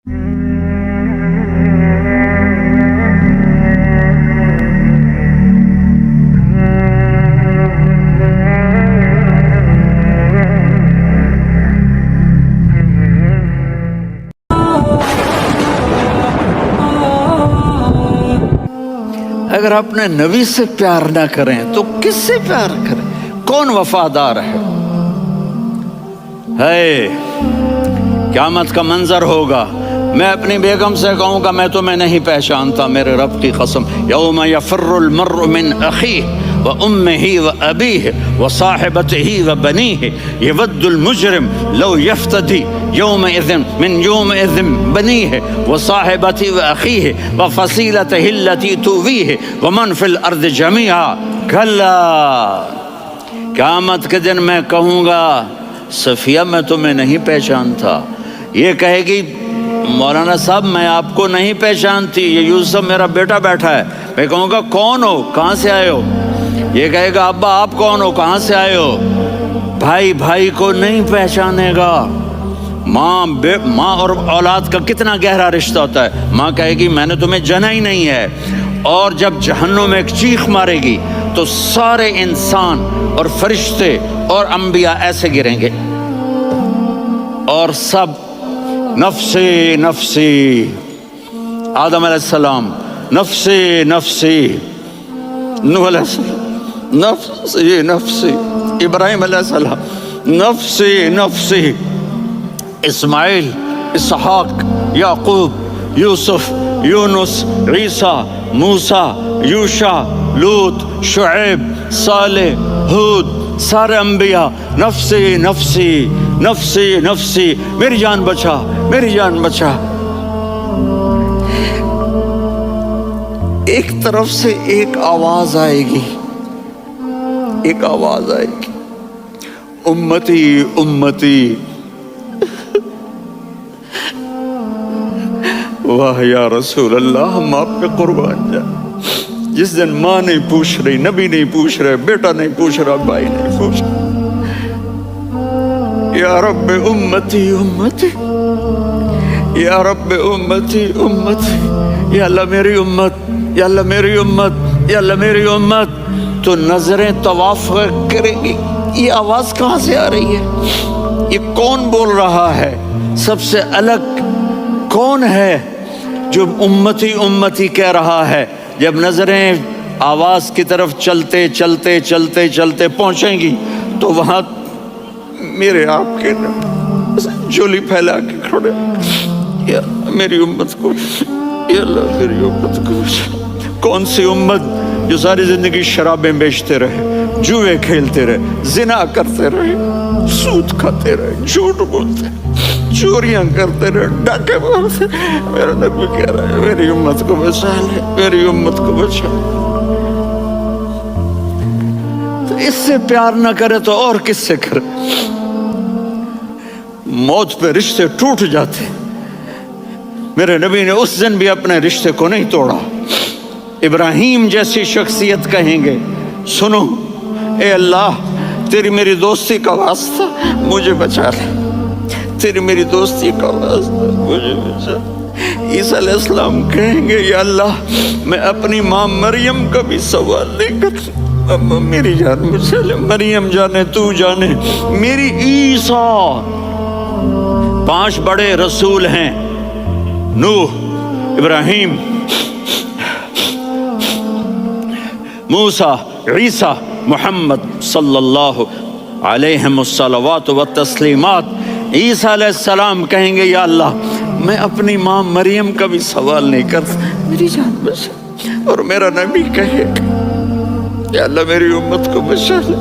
اگر اپنے نبی سے پیار نہ کریں تو کس سے پیار کریں؟ کون وفادار ہے؟ قیامت کا منظر ہوگا، میں اپنی بیگم سے کہوں گا میں تمہیں نہیں پہچانتا، میرے رب کی قسم، یوم یفر المرء من اخیہ وامہ وابیہ وصاحبتہ وبنیہ یود المجرم لو یفتدی یومئذ من یومئذ بنیہ وصاحبتہ واخیہ وفصیلتہ التی تؤویہ ومن فی الارض جمیعا کلا، قیامت کے دن میں کہوں گا صفیہ میں تمہیں نہیں پہچانتا، یہ کہے گی مولانا صاحب میں آپ کو نہیں پہچانتی، یہ یوسف میرا بیٹا بیٹھا ہے، میں کہوں گا کون ہو، کہاں سے آئے ہو؟ یہ کہے گا ابا آپ کون ہو، کہاں سے آئے ہو؟ بھائی بھائی کو نہیں پہچانے گا۔ ماں اور اولاد کا کتنا گہرا رشتہ ہوتا ہے، ماں کہے گی میں نے تمہیں جنا ہی نہیں ہے، اور جب جہنم میں ایک چیخ مارے گی تو سارے انسان اور فرشتے اور انبیاء ایسے گریں گے اور سب نفسی نفسی، آدم علیہ السلام نفسی نفسی، نوح علیہ السلام نفسی نفسی، ابراہیم علیہ السلام نفسی نفسی، اسماعیل، اسحاق، یعقوب، یوسف، یونس، عیسیٰ، موسیٰ، یوشع، لوط، شعیب، صالح، ہود، سارے انبیاء نفسی نفسی نفسی نفسی، میری جان بچا میری جان بچا۔ ایک طرف سے ایک آواز آئے گی، ایک آواز آئے گی، امتی امتی، واہ یا رسول اللہ ہم آپ پہ قربان جائیں۔ جس دن ماں نہیں پوچھ رہی، نبی نہیں پوچھ رہے، بیٹا نہیں پوچھ رہا، بھائی نہیں پوچھ رہا، یا رب امتی امتی، یا رب امتی امتی، یا اللہ میری امت، یا اللہ میری امت، یا اللہ میری امت، تو نظریں طواف کرے گی، یہ آواز کہاں سے آ رہی ہے؟ یہ کون بول رہا ہے؟ سب سے الگ کون ہے جو امتی امتی کہہ رہا ہے؟ جب نظریں آواز کی طرف چلتے چلتے چلتے چلتے پہنچیں گی تو وہاں میرے آپ کے جھولی پھیلا کے کھڑے، یا میری امت کو، یا اللہ میری امت کو۔ کون سی امت جو ساری زندگی شرابیں بیچتے رہے، جوئے کھیلتے رہے، زنا کرتے رہے، سود کھاتے رہے، جھوٹ بولتے رہے، چوریاں کرتے رہے، ڈاکے مارتے رہے؟ میرا نبی کہہ رہا ہے میری امت کو بچا لے، میری امت کو بچا۔ تو اس سے پیار نہ کرے تو اور کس سے کرے؟ موت پہ رشتے ٹوٹ جاتے، میرے نبی نے اس دن بھی اپنے رشتے کو نہیں توڑا۔ ابراہیم جیسی شخصیت کہیں گے سنو اے اللہ تیری میری دوستی کا واسطہ مجھے بچا لے، تیری میری دوستی کا واسطہ مجھے بچا۔ عیسیٰ علیہ السلام کہیں گے یا اللہ میں اپنی ماں مریم کا بھی سوال نہیں کرتا، میری جان بچا لے، مریم جانے تو جانے میری عیسیٰ۔ 5 بڑے رسول ہیں، نوح، ابراہیم، موسیٰ، عیسیٰ، محمد صلی اللہ علیہ الصلوات والتسلیمات۔ عیسیٰ علیہ السلام کہیں گے یا اللہ میں اپنی ماں مریم کا بھی سوال نہیں کرتا، میری جان بچا۔ اور میرا نبی کہے یا اللہ میری امت کو بچا لے۔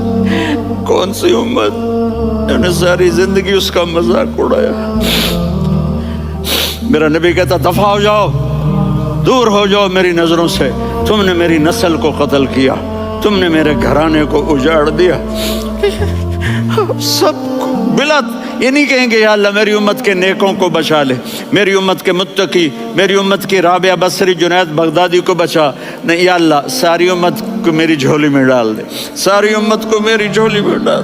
کون سی امت جنہوں نے ساری زندگی اس کا مذاق اڑایا؟ میرا نبی کہتا دفع ہو جاؤ، دور ہو جاؤ میری نظروں سے، تم نے میری نسل کو قتل کیا، تم نے میرے گھرانے کو اجاڑ دیا۔ سب کو بلت یہ نہیں کہیں گے یا اللہ میری امت کے نیکوں کو بچا لے، میری امت کے متقی، میری امت کی رابعہ بصری، جنید بغدادی کو بچا، نہیں یا اللہ ساری امت کو میری جھولی میں ڈال دے، ساری امت کو میری جھولی میں ڈال۔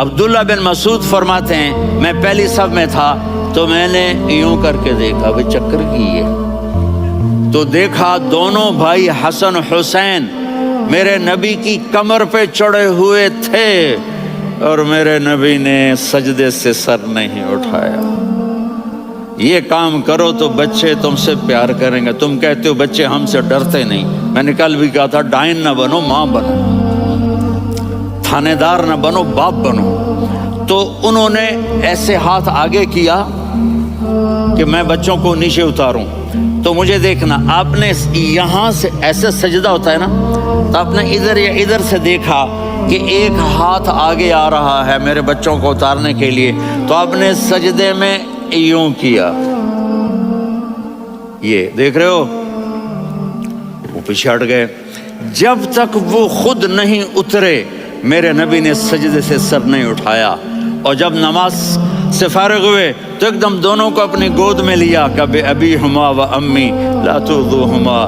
عبداللہ بن مسعود فرماتے ہیں میں پہلی صف میں تھا تو میں نے یوں کر کے دیکھا، بھئی چکر کی ہے، تو دیکھا دونوں بھائی حسن حسین میرے نبی کی کمر پہ چڑھے ہوئے تھے اور میرے نبی نے سجدے سے سر نہیں اٹھایا۔ یہ کام کرو تو بچے تم سے پیار کریں گے۔ تم کہتے ہو بچے ہم سے ڈرتے نہیں، میں نے کل بھی کہا تھا ڈائن نہ بنو، ماں بنو، تھانے دار نہ بنو، باپ بنو۔ تو انہوں نے ایسے ہاتھ آگے کیا کہ میں بچوں کو نیچے اتاروں، تو مجھے دیکھنا، آپ نے یہاں سے ایسے سجدہ ہوتا ہے نا، تو آپ نے ادھر یا ادھر سے دیکھا کہ ایک ہاتھ آگے آ رہا ہے میرے بچوں کو اتارنے کے لیے، تو آپ نے سجدے میں یوں کیا، یہ دیکھ رہے ہو، وہ پیچھے ہٹ گئے۔ جب تک وہ خود نہیں اترے میرے نبی نے سجدے سے سر نہیں اٹھایا، اور جب نماز سے فارغ ہوئے تو ایک دم دونوں کو اپنی گود میں لیا کہ ابی ہما و امی لا تؤذوہما،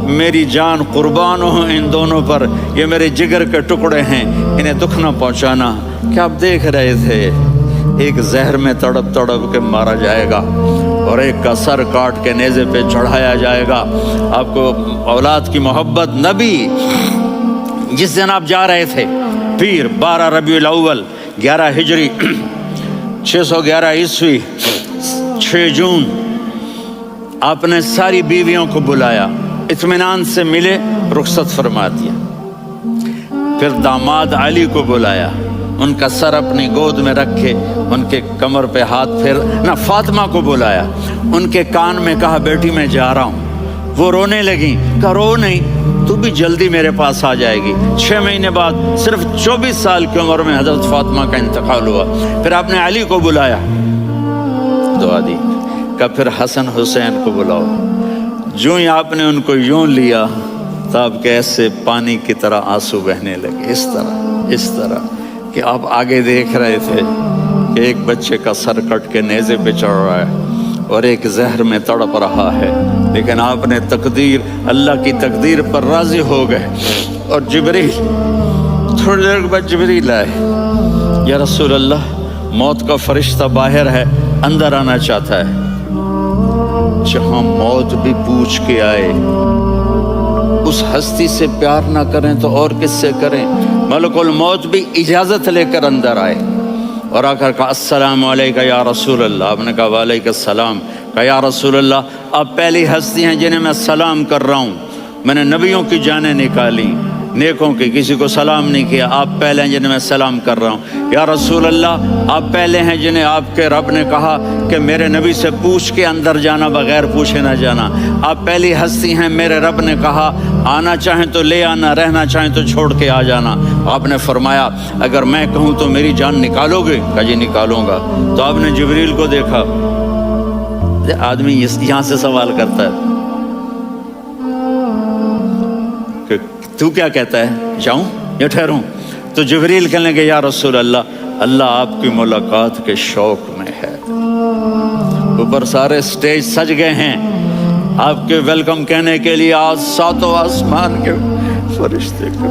میری جان قربان ہو ان دونوں پر، یہ میرے جگر کے ٹکڑے ہیں، انہیں دکھ نہ پہنچانا۔ کیا آپ دیکھ رہے تھے ایک زہر میں تڑپ تڑپ کے مارا جائے گا اور ایک کا سر کاٹ کے نیزے پہ چڑھایا جائے گا۔ آپ کو اولاد کی محبت، نبی جس دن آپ جا رہے تھے پیر 12 ربیع الاول 11 ہجری 611 عیسوی 6 جون، آپ نے ساری بیویوں کو بلایا، اطمینان سے ملے، رخصت فرما دیا۔ پھر داماد علی کو بلایا، ان کا سر اپنی گود میں رکھے، ان کے کمر پہ ہاتھ پھیر نہ، فاطمہ کو بلایا، ان کے کان میں کہا بیٹی میں جا رہا ہوں۔ وہ رونے لگیں، کہا رو نہیں، تو بھی جلدی میرے پاس آ جائے گی۔ 6 مہینے بعد صرف 24 سال کی عمر میں حضرت فاطمہ کا انتقال ہوا۔ پھر آپ نے علی کو بلایا، دعا دی، کہا پھر حسن حسین کو بلاؤ۔ جو ہی آپ نے ان کو یوں لیا تو آپ کے ایسے پانی کی طرح آنسو بہنے لگے، اس طرح کہ آپ آگے دیکھ رہے تھے کہ ایک بچے کا سر کٹ کے نیزے پہ چڑھ رہا ہے اور ایک زہر میں تڑپ رہا ہے، لیکن آپ نے تقدیر، اللہ کی تقدیر پر راضی ہو گئے۔ اور جبریل، تھوڑی دیر کے بعد جبریل آئے، یا رسول اللہ موت کا فرشتہ باہر ہے، اندر آنا چاہتا ہے۔ جہاں موت بھی پوچھ کے آئے، اس ہستی سے پیار نہ کریں تو اور کس سے کریں؟ ملک الموت بھی اجازت لے کر اندر آئے اور آ کر کہا السلام علیکہ یا رسول اللہ۔ آپ نے کہا وعلیکم السلام۔ کہا یا رسول اللہ آپ پہلی ہستی ہیں جنہیں میں سلام کر رہا ہوں، میں نے نبیوں کی جانیں نکالی، نیکوں کی، کسی کو سلام نہیں کیا، آپ پہلے ہیں جنہیں میں سلام کر رہا ہوں۔ یا رسول اللہ آپ پہلے ہیں جنہیں آپ کے رب نے کہا کہ میرے نبی سے پوچھ کے اندر جانا، بغیر پوچھے نہ جانا۔ آپ پہلی ہستی ہیں، میرے رب نے کہا آنا چاہیں تو لے آنا، رہنا چاہیں تو چھوڑ کے آ جانا۔ آپ نے فرمایا اگر میں کہوں تو میری جان نکالو گے؟ کہا جی نکالوں گا۔ تو آپ نے جبریل کو دیکھا، آدمی یہاں سے سوال کرتا ہے کہ تو کیا کہتا ہے، جاؤں یا ٹھہروں؟ تو جبریل کہنے لگے یا رسول اللہ، اللہ آپ کی ملاقات کے شوق میں ہے۔ اوپر سارے سٹیج سج گئے ہیں آپ کے ویلکم کہنے کے لیے، آج 7 آسمان کے فرشتے اکٹھے۔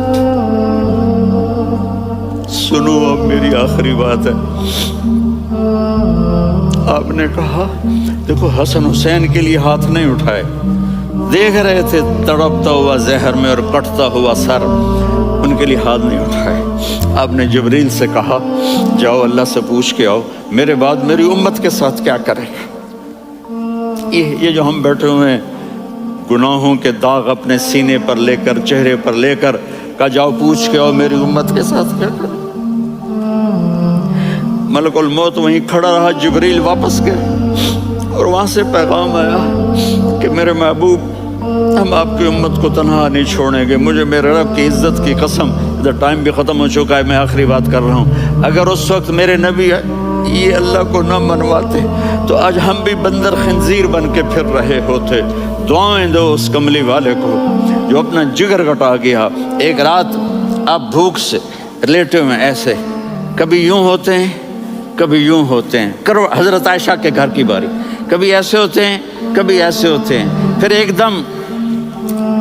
سنو اب میری آخری بات ہے۔ آپ نے کہا دیکھو حسن حسین کے لیے ہاتھ نہیں اٹھائے، دیکھ رہے تھے تڑپتا ہوا زہر میں اور کٹتا ہوا سر، ان کے لیے ہاتھ نہیں اٹھائے۔ آپ نے جبریل سے کہا جاؤ اللہ سے پوچھ کے آؤ میرے بعد میری امت کے ساتھ کیا کرے گا۔ یہ جو ہم بیٹھے ہوئے ہیں گناہوں کے داغ اپنے سینے پر لے کر، چہرے پر لے کر، کہا جاؤ پوچھ کے آؤ میری امت کے ساتھ کیا کرے۔ ملک الموت وہیں کھڑا رہا، جبریل واپس گئے اور وہاں سے پیغام آیا کہ میرے محبوب ہم آپ کی امت کو تنہا نہیں چھوڑیں گے، مجھے میرے رب کی عزت کی قسم، ادھر ٹائم بھی ختم ہو چکا ہے، میں آخری بات کر رہا ہوں، اگر اس وقت میرے نبی یہ اللہ کو نہ منواتے تو آج ہم بھی بندر خنزیر بن کے پھر رہے ہوتے۔ دعائیں دو اس کملی والے کو جو اپنا جگر کٹا گیا۔ ایک رات آپ بھوک سے لیٹے ہوئے ایسے، کبھی یوں ہوتے ہیں کبھی یوں ہوتے ہیں، کرو حضرت عائشہ کے گھر کی باری، کبھی ایسے ہوتے ہیں کبھی ایسے ہوتے ہیں، پھر ایک دم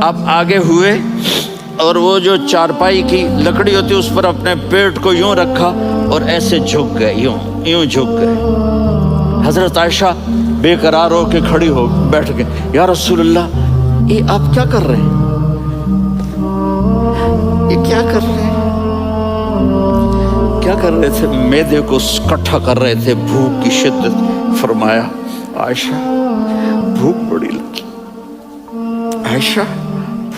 آپ آگے ہوئے اور وہ جو چارپائی کی لکڑی ہوتی ہے اس پر اپنے پیٹ کو یوں رکھا اور ایسے جھک گئے، یوں جھک گئے۔ حضرت عائشہ بے قرار ہو کے کھڑی ہو بیٹھ گئے، یا رسول اللہ یہ آپ کیا کر رہے ہیں؟ یہ کیا کر رہے ہیں؟ کیا کر رہے تھے؟ معدے کو اکٹھا کر رہے تھے، بھوک کی شدت۔ فرمایا عائشہ بھوک بڑی لگی، عائشہ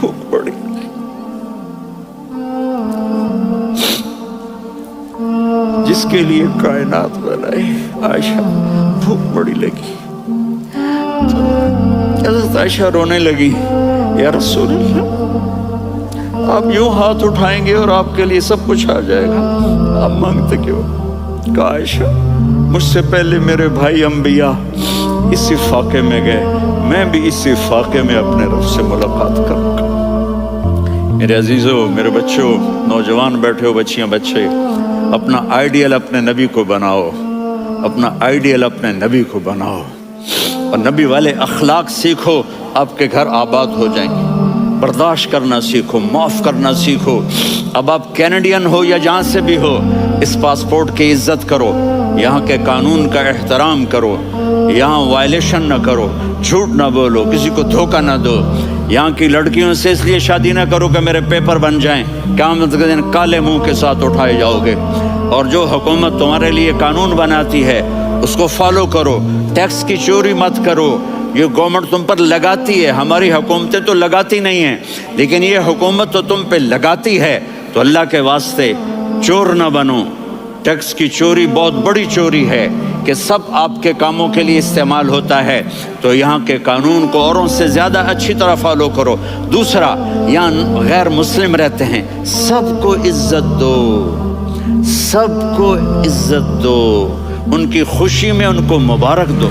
بھوک بڑی لگی۔ جس کے لیے کائنات بنائے، عائشہ بھوک بڑی لگی۔ حضرت عائشہ رونے لگی، یا رسول اللہ آپ یوں ہاتھ اٹھائیں گے اور آپ کے لیے سب کچھ آ جائے گا، آپ مانگتے کیوں؟ کہا عائشہ مجھ سے پہلے میرے بھائی انبیاء اسی فاقے میں گئے، میں بھی اسی فاقے میں اپنے رب سے ملاقات کروں گا۔ میرے عزیزوں، میرے بچوں، نوجوان بیٹھے ہو، بچیاں بچے، اپنا آئیڈیل اپنے نبی کو بناؤ، اپنا آئیڈیل اپنے نبی کو بناؤ، اور نبی والے اخلاق سیکھو، آپ کے گھر آباد ہو جائیں گے۔ برداشت کرنا سیکھو، معاف کرنا سیکھو۔ اب آپ کینیڈین ہو یا جہاں سے بھی ہو، اس پاسپورٹ کی عزت کرو، یہاں کے قانون کا احترام کرو، یہاں وائلیشن نہ کرو، جھوٹ نہ بولو، کسی کو دھوکہ نہ دو۔ یہاں کی لڑکیوں سے اس لیے شادی نہ کرو کہ میرے پیپر بن جائیں، قیامت کے دن کالے منہ کے ساتھ اٹھائے جاؤ گے۔ اور جو حکومت تمہارے لیے قانون بناتی ہے اس کو فالو کرو، ٹیکس کی چوری مت کرو۔ یہ گورنمنٹ تم پر لگاتی ہے، ہماری حکومتیں تو لگاتی نہیں ہیں، لیکن یہ حکومت تو تم پہ لگاتی ہے، تو اللہ کے واسطے چور نہ بنو۔ ٹیکس کی چوری بہت بڑی چوری ہے کہ سب آپ کے کاموں کے لیے استعمال ہوتا ہے، تو یہاں کے قانون کو اوروں سے زیادہ اچھی طرح فالو کرو۔ دوسرا، یہاں غیر مسلم رہتے ہیں، سب کو عزت دو، سب کو عزت دو، ان کی خوشی میں ان کو مبارک دو۔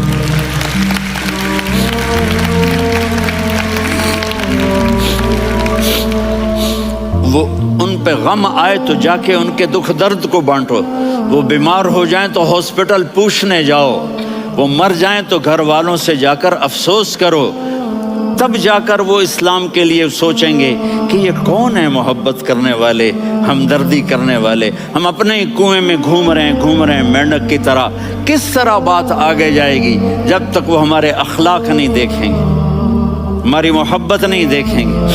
وہ ان پہ غم آئے تو جا کے ان کے دکھ درد کو بانٹو، وہ بیمار ہو جائیں تو ہاسپٹل پوچھنے جاؤ، وہ مر جائیں تو گھر والوں سے جا کر افسوس کرو، تب جا کر وہ اسلام کے لیے سوچیں گے کہ یہ کون ہے محبت کرنے والے، ہمدردی کرنے والے۔ ہم اپنے ہی کنویں میں گھوم رہے ہیں مینڈک کی طرح۔ کس طرح بات آگے جائے گی جب تک وہ ہمارے اخلاق نہیں دیکھیں گے، ہماری محبت نہیں دیکھیں گے،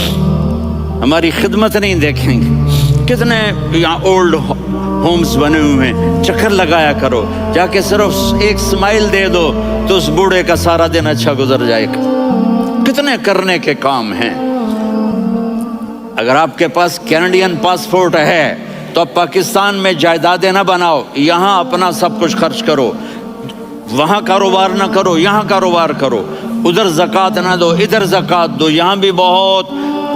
ہماری خدمت نہیں دیکھیں گے۔ کتنے یہاں اولڈ ہومز بنے ہوئے ہیں، چکر لگایا کرو، جا کے صرف ایک سمائل دے دو تو اس بوڑھے کا سارا دن اچھا گزر جائے گا۔ کتنے کرنے کے کام ہیں۔ اگر آپ کے پاس کینیڈین پاسپورٹ ہے تو اب پاکستان میں جائیدادیں نہ بناؤ، یہاں اپنا سب کچھ خرچ کرو، وہاں کاروبار نہ کرو، یہاں کاروبار کرو، ادھر زکوٰۃ نہ دو، ادھر زکوٰۃ دو، یہاں بھی بہت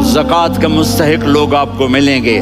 زکوٰۃ کے مستحق لوگ آپ کو ملیں گے۔